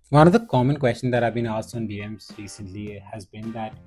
One of the common questions that I've been asked on DMs recently has been that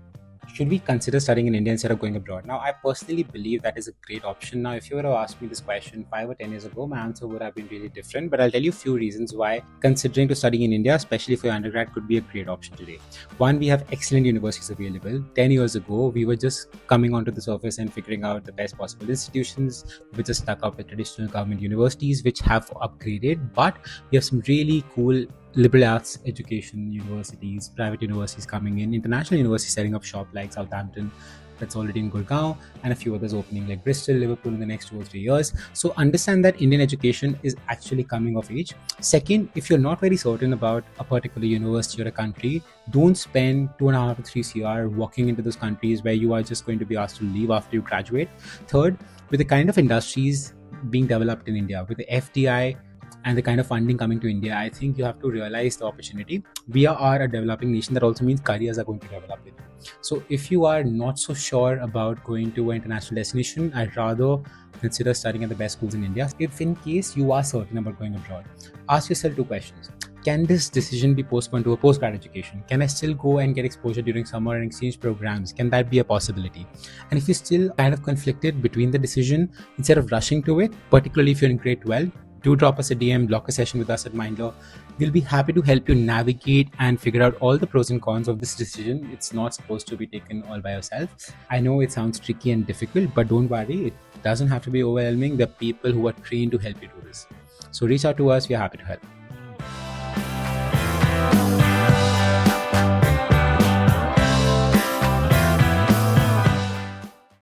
should we consider studying in India instead of going abroad? Now, I personally believe that is a great option. Now, if you were to ask me this question 5 or 10 years ago, my answer would have been really different. But I'll tell you a few reasons why considering to studying in India, especially for your undergrad, could be a great option today. One, we have excellent universities available. 10 years ago, we were just coming onto the surface and figuring out the best possible institutions. We just stuck up with traditional government universities, which have upgraded, but we have some really cool liberal arts education universities, private universities coming in, international universities setting up shop like Southampton, that's already in Gurgaon, and a few others opening like Bristol, Liverpool in the next 2 or 3 years. So understand that Indian education is actually coming of age. Second, if you're not very certain about a particular university or a country, don't spend 2.5 to 3 CR walking into those countries where you are just going to be asked to leave after you graduate. Third, with the kind of industries being developed in India, with the FDI and the kind of funding coming to India, I think you have to realize the opportunity. We are a developing nation. That also means careers are going to develop it. So if you are not so sure about going to an international destination, I'd rather consider studying at the best schools in India. If in case you are certain about going abroad, ask yourself two questions. Can this decision be postponed to a postgrad education? Can I still go and get exposure during summer and exchange programs? Can that be a possibility? And if you're still kind of conflicted between the decision, instead of rushing to it, particularly if you're in grade 12, do drop us a DM, block a session with us at Mindler. We'll be happy to help you navigate and figure out all the pros and cons of this decision. It's not supposed to be taken all by yourself. I know it sounds tricky and difficult, but don't worry, it doesn't have to be overwhelming. There are people who are trained to help you do this. So reach out to us, we're happy to help.